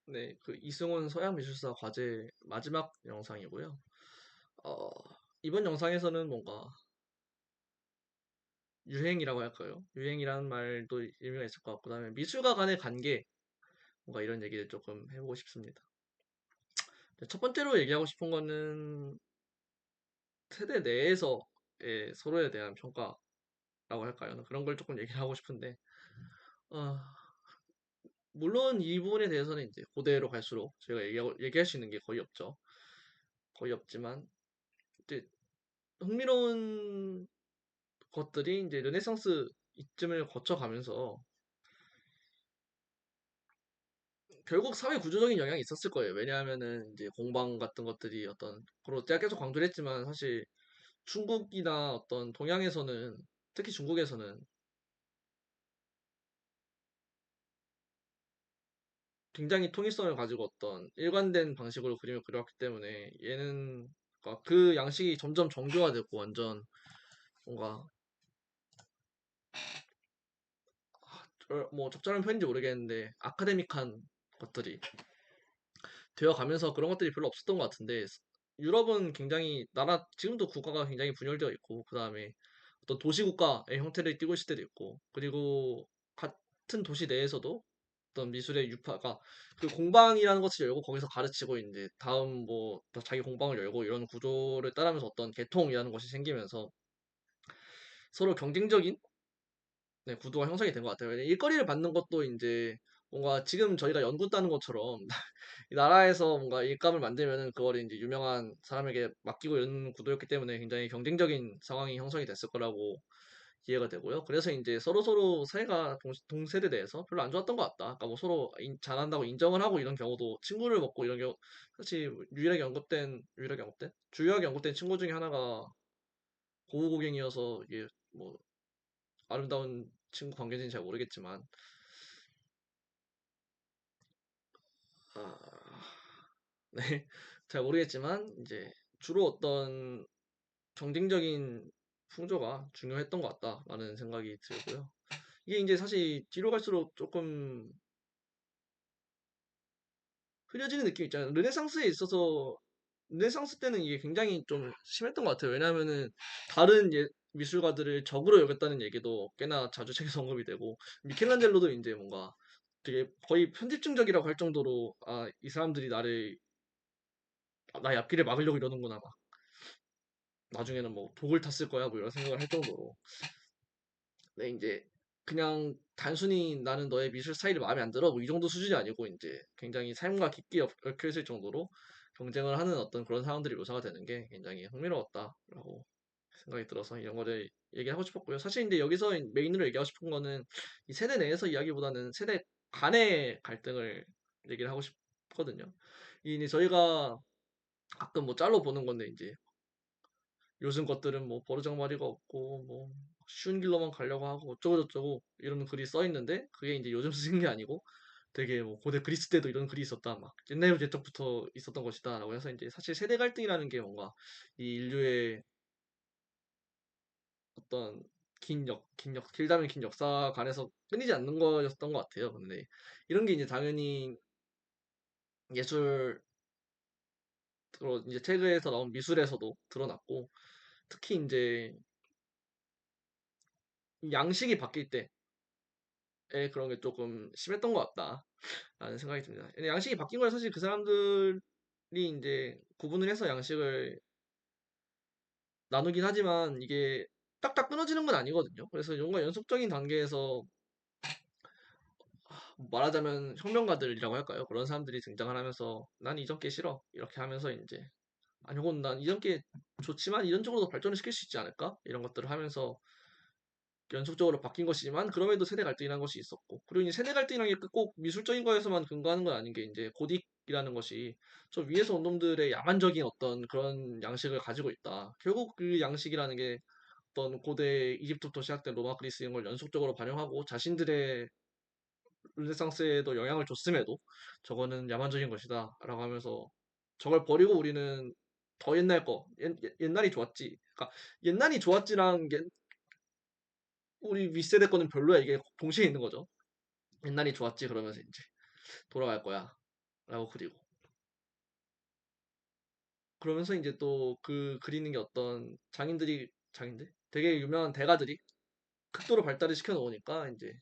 네, 그 이승훈 서양미술사 과제 마지막 영상이고요. 어, 이번 영상에서는 뭔가 유행이라고 할까요? 유행이라는 말도 의미가 있을 것 같고, 그다음에 미술과 간의 관계, 뭔가 이런 얘기를 조금 해보고 싶습니다. 네, 첫 번째로 얘기하고 싶은 거는 세대 내에서의 서로에 대한 평가라고 할까요? 그런 걸 조금 얘기를 하고 싶은데, 어, 물론 이 부분에 대해서는 이제 고대로 갈수록 저희가 얘기할 수 있는 게 거의 없죠. 거의 없지만, 이제 흥미로운 것들이 이제 르네상스 이쯤을 거쳐가면서 결국 사회 구조적인 영향이 있었을 거예요. 왜냐하면은 이제 공방 같은 것들이 어떤 그리고 제가 계속 강조를 했지만 사실 중국이나 어떤 동양에서는 특히 중국에서는 굉장히 통일성을 가지고 어떤 일관된 방식으로 그림을 그려왔기 때문에 얘는 그러니까 그 양식이 점점 정교화되고 완전 뭔가 뭐 적절한 표현인지 모르겠는데 아카데믹한 것들이 되어 가면서 그런 것들이 별로 없었던 것 같은데 유럽은 굉장히 나라 지금도 국가가 굉장히 분열되어 있고 그 다음에 어떤 도시국가의 형태를 띠고 있을 때도 있고 그리고 같은 도시 내에서도 어떤 미술의 유파가 그 공방이라는 것을 열고 거기서 가르치고 이제 다음 뭐또 자기 공방을 열고 이런 구조를 따르면서 어떤 계통이라는 것이 생기면서 서로 경쟁적인 네, 구도가 형성이 된 것 같아요. 일거리를 받는 것도 이제 뭔가 지금 저희가 연구 따는 것처럼 이 나라에서 뭔가 일감을 만들면은 그거를 이제 유명한 사람에게 맡기고 이런 구도였기 때문에 굉장히 경쟁적인 상황이 형성이 됐을 거라고 이해가 되고요. 그래서 이제 서로서로 사이가 동세대 내에서 별로 안 좋았던 것 같다. 그러니까 뭐 서로 잘한다고 인정을 하고 이런 경우도 친구를 먹고 이런 경우 사실 유일하게 언급된 주요하게 언급된 친구 중에 하나가 고우고갱이어서 이게 뭐 아름다운 친구 관계인지는 잘 모르겠지만 아, 네, 잘 모르겠지만 이제 주로 어떤 경쟁적인 풍조가 중요했던 것 같다라는 생각이 들고요. 이게 이제 사실 뒤로 갈수록 조금 흐려지는 느낌이 있잖아요. 르네상스 때는 이게 굉장히 좀 심했던 것 같아요. 왜냐하면은 다른 미술가들을 적으로 여겼다는 얘기도 꽤나 자주 책에서 언급이 되고 미켈란젤로도 이제 뭔가 되게 거의 편집증적이라고 할 정도로 아, 이 사람들이 나의 앞길을 막으려고 이러는구나 막 나중에는 뭐 독을 탔을 거야 뭐 이런 생각을 할 정도로 네, 이제 그냥 단순히 나는 너의 미술 스타일이 마음에 안 들어 뭐 이 정도 수준이 아니고 이제 굉장히 삶과 깊게 얽혀 있을 정도로 경쟁을 하는 어떤 그런 상황들이 묘사가 되는 게 굉장히 흥미로웠다라고 생각이 들어서 이런 거를 얘기하고 싶었고요. 사실 이제 여기서 메인으로 얘기하고 싶은 거는 이 세대 내에서 이야기보다는 세대 간의 갈등을 얘기를 하고 싶거든요. 이 이제 저희가 가끔 뭐 짤로 보는 건데 이제 요즘 것들은 뭐 버르장머리가 없고 뭐 쉬운 길로만 가려고 하고 어쩌고저쩌고 이런 글이 써 있는데 그게 이제 요즘 쓰인 게 아니고 되게 뭐 고대 그리스 때도 이런 글이 있었다 막 옛날 옛적부터 있었던 것이다라고 해서 이제 사실 세대 갈등이라는 게 뭔가 이 인류의 어떤 길다면 긴 역사 간에서 끊이지 않는 거였던 것 같아요. 근데 이런 게 이제 당연히 예술로 이제 책에서 나온 미술에서도 드러났고 특히 이제 양식이 바뀔 때 그런 게 조금 심했던 것 같다라는 생각이 듭니다. 근데 양식이 바뀐 건 사실 그 사람들이 이제 구분을 해서 양식을 나누긴 하지만 이게 딱딱 끊어지는 건 아니거든요. 그래서 뭔가 연속적인 단계에서 말하자면 혁명가들이라고 할까요? 그런 사람들이 등장을 하면서 난 이전 게 싫어 이렇게 하면서 이제 아니 혹은 난 이전 게 좋지만 이런 쪽으로도 발전을 시킬 수 있지 않을까? 이런 것들을 하면서 연속적으로 바뀐 것이지만 그럼에도 세대 갈등이라는 것이 있었고 그리고 이 세대 갈등이라는 게 꼭 미술적인 거에서만 근거하는 건 아닌 게 이제 고딕이라는 것이 저 위에서 온 놈들의 야만적인 어떤 그런 양식을 가지고 있다. 결국 그 양식이라는 게 어떤 고대 이집트부터 시작된 로마 그리스 이런 걸 연속적으로 반영하고 자신들의 르네상스에도 영향을 줬음에도 저거는 야만적인 것이다 라고 하면서 저걸 버리고 우리는 더 옛날 옛날이 좋았지. 그러니까 옛날이 좋았지랑 우리 윗세대 거는 별로야. 이게 동시에 있는 거죠. 옛날이 좋았지 그러면서 이제 돌아갈 거야. 라고 그리고. 그러면서 이제 또 그 그리는 게 어떤 장인들? 되게 유명한 대가들이 극도로 발달을 시켜 놓으니까 이제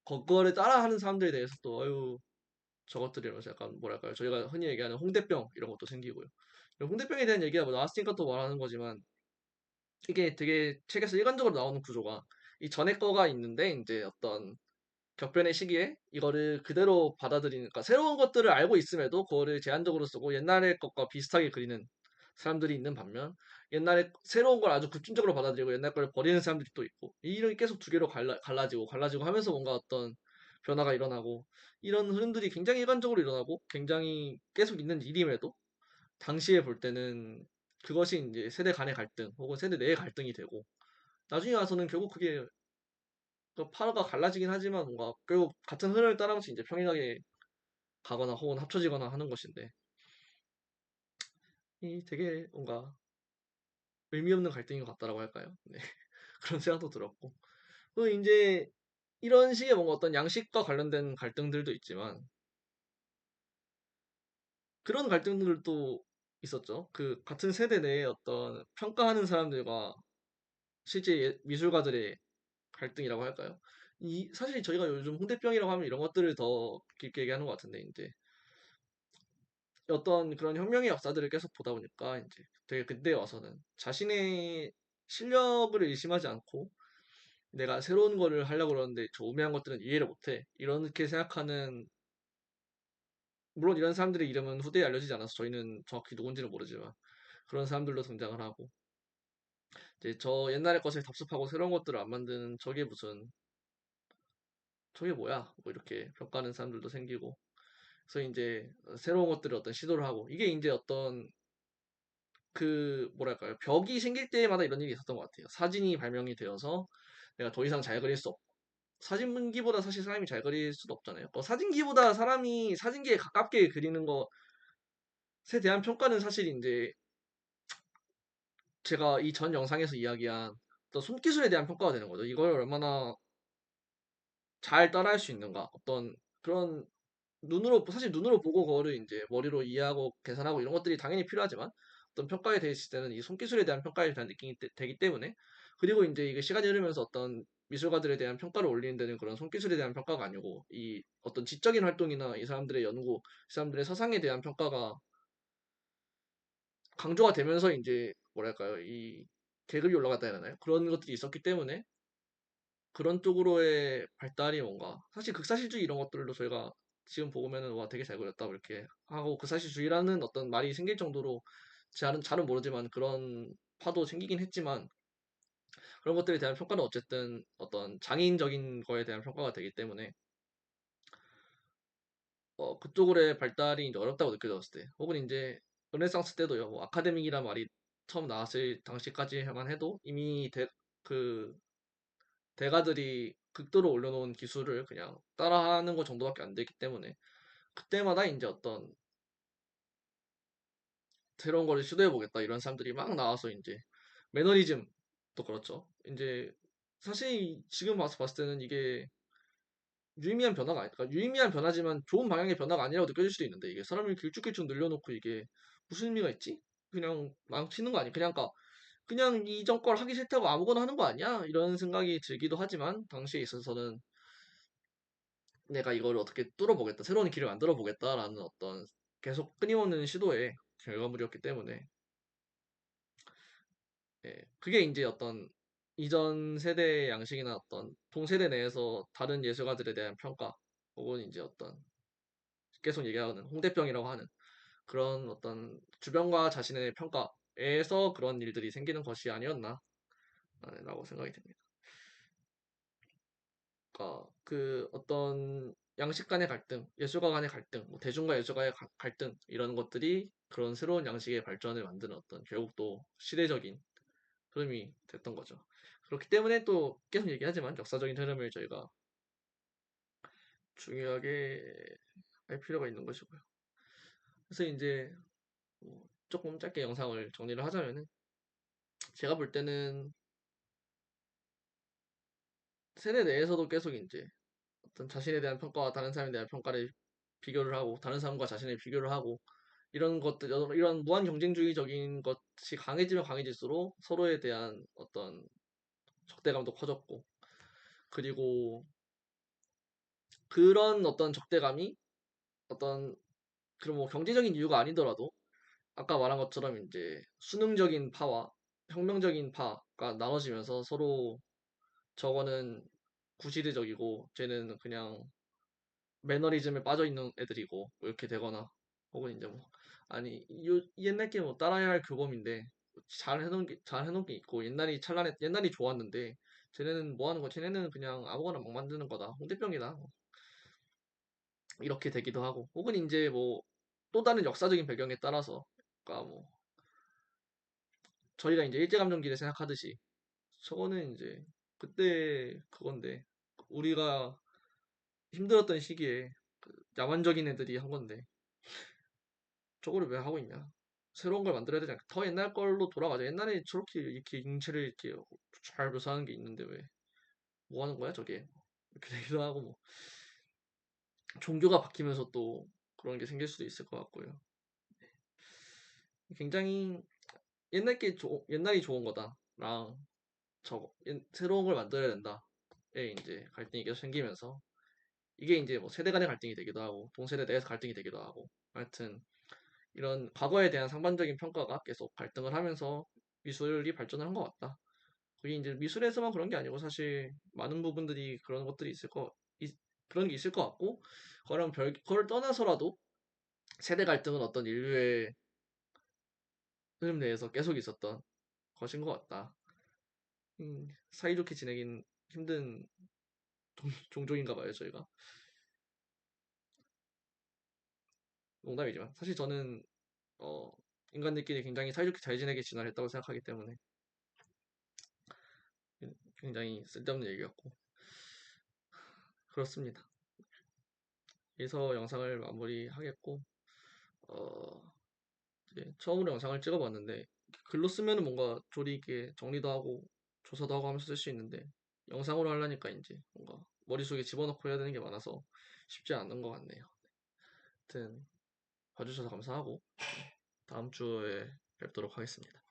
그거를 따라하는 사람들에 대해서 또 어유 저것들이 이러면서 약간 뭐랄까요? 저희가 흔히 얘기하는 홍대병 이런 것도 생기고요. 홍대병에 대한 얘기가 뭐 나왔으니까 또 말하는 거지만 이게 되게 책에서 일관적으로 나오는 구조가 이 전에 거가 있는데 이제 어떤 격변의 시기에 이거를 그대로 받아들이니까 새로운 것들을 알고 있음에도 그거를 제한적으로 쓰고 옛날의 것과 비슷하게 그리는 사람들이 있는 반면 옛날에 새로운 걸 아주 급진적으로 받아들이고 옛날 걸 버리는 사람들이 또 있고 이런 계속 두 개로 갈라지고 하면서 뭔가 어떤 변화가 일어나고 이런 흐름들이 굉장히 일관적으로 일어나고 굉장히 계속 있는 일임에도 당시에 볼 때는 그것이 이제 세대 간의 갈등 혹은 세대 내의 갈등이 되고 나중에 와서는 결국 그게 그 파가 갈라지긴 하지만 뭔가 결국 같은 흐름을 따라가면서 이제 평행하게 가거나 혹은 합쳐지거나 하는 것인데 이 되게 뭔가 의미 없는 갈등인 것 같다라고 할까요? 네. 그런 생각도 들었고 또 이제 이런 식의 뭔가 어떤 양식과 관련된 갈등들도 있지만 그런 갈등들도 있었죠. 그 같은 세대 내에 어떤 평가하는 사람들과 실제 미술가들의 갈등이라고 할까요? 이 사실 저희가 요즘 홍대병이라고 하면 이런 것들을 더 깊게 얘기하는 것 같은데 이제 어떤 그런 혁명의 역사들을 계속 보다 보니까 이제 되게 그때 와서는 자신의 실력을 의심하지 않고 내가 새로운 거를 하려고 그러는데 저 우매한 것들은 이해를 못해. 이렇게 생각하는 물론 이런 사람들의 이름은 후대에 알려지지 않아서 저희는 정확히 누군지는 모르지만 그런 사람들도 등장을 하고 이제 저 옛날의 것을 답습하고 새로운 것들을 안 만드는 저게 뭐야? 뭐 이렇게 평가하는 사람들도 생기고 그래서 이제 새로운 것들을 어떤 시도를 하고 이게 이제 어떤 그 뭐랄까요 벽이 생길 때마다 이런 일이 있었던 것 같아요. 사진이 발명이 되어서 내가 더 이상 잘 그릴 수 없. 사진기보다 사실 사람이 잘 그릴 수도 없잖아요. 사진기보다 사람이 사진기에 가깝게 그리는 것에 대한 평가는 사실 이제 제가 이 전 영상에서 이야기한 어떤 손기술에 대한 평가가 되는 거죠. 이걸 얼마나 잘 따라할 수 있는가. 어떤 그런 사실 눈으로 보고 그거를 이제 머리로 이해하고 계산하고 이런 것들이 당연히 필요하지만 어떤 평가에 대했을 때는 이 손기술에 대한 평가에 대한 느낌이 되기 때문에 그리고 이제 이게 시간이 흐르면서 어떤 미술가들에 대한 평가를 올리는 데는 그런 손기술에 대한 평가가 아니고 이 어떤 지적인 활동이나 이 사람들의 연구, 이 사람들의 서상에 대한 평가가 강조가 되면서 이제 뭐랄까요 이 계급이 올라갔다 해야 하나요? 그런 것들이 있었기 때문에 그런 쪽으로의 발달이 뭔가 사실 극사실주의 이런 것들도 저희가 지금 보면은 와 되게 잘 그렸다 이렇게 하고 극사실주의라는 어떤 말이 생길 정도로 잘은 모르지만 그런 파도 생기긴 했지만 그런 것들에 대한 평가는 어쨌든 어떤 장인적인 거에 대한 평가가 되기 때문에 그쪽으로의 발달이 이제 어렵다고 느껴졌을 때 혹은 이제 르네상스 때도요 뭐 아카데믹이란 말이 처음 나왔을 당시까지만 해도 이미 그 대가들이 극도로 올려놓은 기술을 그냥 따라하는 것 정도밖에 안 되기 때문에 그때마다 이제 어떤 새로운 거를 시도해보겠다 이런 사람들이 막 나와서 이제 매너리즘도 그렇죠. 이제 사실 지금 봤을 때는 이게 유의미한 변화가 아닐까. 유의미한 변화지만 좋은 방향의 변화가 아니라고 느껴질 수도 있는데 이게 사람을 길쭉길쭉 늘려놓고 이게 무슨 의미가 있지? 그냥 망치는 거 아니야? 그냥 이전 걸 하기 싫다고 아무거나 하는 거 아니야? 이런 생각이 들기도 하지만 당시에 있어서는 내가 이걸 어떻게 뚫어보겠다, 새로운 길을 만들어 보겠다라는 어떤 계속 끊임없는 시도의 결과물이었기 때문에 예, 그게 이제 어떤 이전 세대의 양식이나 어떤 동세대 내에서 다른 예술가들에 대한 평가 혹은 이제 어떤 계속 얘기하는 홍대병이라고 하는 그런 어떤 주변과 자신의 평가에서 그런 일들이 생기는 것이 아니었나 라고 생각이 듭니다. 그러니까 그 어떤 양식 간의 갈등, 예술가 간의 갈등, 뭐 대중과 예술가의 갈등 이런 것들이 그런 새로운 양식의 발전을 만드는 어떤 결국 또 시대적인 흐름이 됐던 거죠. 그렇기 때문에 또 계속 얘기하지만 역사적인 흐름을 저희가 중요하게 할 필요가 있는 것이고요. 그래서 이제 뭐 조금 짧게 영상을 정리를 하자면은 제가 볼 때는 세대 내에서도 계속 이제 어떤 자신에 대한 평가와 다른 사람에 대한 평가를 비교를 하고 다른 사람과 자신을 비교를 하고 이런 것들 이런 무한 경쟁주의적인 것이 강해지면 강해질수록 서로에 대한 어떤 적대감도 커졌고 그리고 그런 어떤 적대감이 어떤 그런 뭐 경제적인 이유가 아니더라도 아까 말한 것처럼 이제 수능적인 파와 혁명적인 파가 나눠지면서 서로 저거는 구시대적이고 쟤는 그냥 매너리즘에 빠져 있는 애들이고 뭐 이렇게 되거나 혹은 이제 뭐 아니 옛날 게 뭐 따라야 할 교범인데 잘 해놓은 게 있고 옛날이 좋았는데 쟤네는 뭐 하는 거 쟤네는 그냥 아무거나 막 만드는 거다 홍대병이다 뭐 이렇게 되기도 하고 혹은 이제 뭐 또 다른 역사적인 배경에 따라서 그러니까 뭐 저희가 이제 일제감정기를 생각하듯이 저거는 이제 그때 그건데 우리가 힘들었던 시기에 그 야만적인 애들이 한 건데 저거를 왜 하고 있냐? 새로운 걸 만들어야 되지 않을까? 더 옛날 걸로 돌아가자. 옛날에 저렇게 이렇게 인체를 이렇게 잘 묘사하는 게 있는데 왜 뭐 하는 거야 저게? 이렇게 되기도 하고 뭐 종교가 바뀌면서 또 그런 게 생길 수도 있을 것 같고요. 굉장히 옛날이 좋은 거다랑 새로운 걸 만들어야 된다에 이제 갈등이 계속 생기면서 이게 이제 뭐 세대 간의 갈등이 되기도 하고 동세대 내에서 갈등이 되기도 하고 하여튼 이런 과거에 대한 상반적인 평가가 계속 갈등을 하면서 미술이 발전을 한 것 같다. 그게 이제 미술에서만 그런 게 아니고 사실 많은 부분들이 그런 것들이 그런 게 있을 것 같고 그걸 떠나서라도 세대 갈등은 어떤 인류의 흐름 내에서 계속 있었던 것인 것 같다. 사이좋게 지내긴 힘든 종족인가 봐요, 저희가. 농담이지만 사실 저는 어, 인간들끼리 굉장히 사이좋게 잘 지내게 진화했다고 생각하기 때문에 굉장히 쓸데없는 얘기였고 그렇습니다. 그래서 영상을 마무리하겠고 이제 처음으로 영상을 찍어봤는데 글로 쓰면은 뭔가 조리 있게 정리도 하고 조사도 하고 하면서 쓸 수 있는데 영상으로 하려니까 이제 뭔가 머릿속에 집어넣고 해야 되는 게 많아서 쉽지 않은 것 같네요. 하여튼 봐주셔서 감사하고 다음 주에 뵙도록 하겠습니다.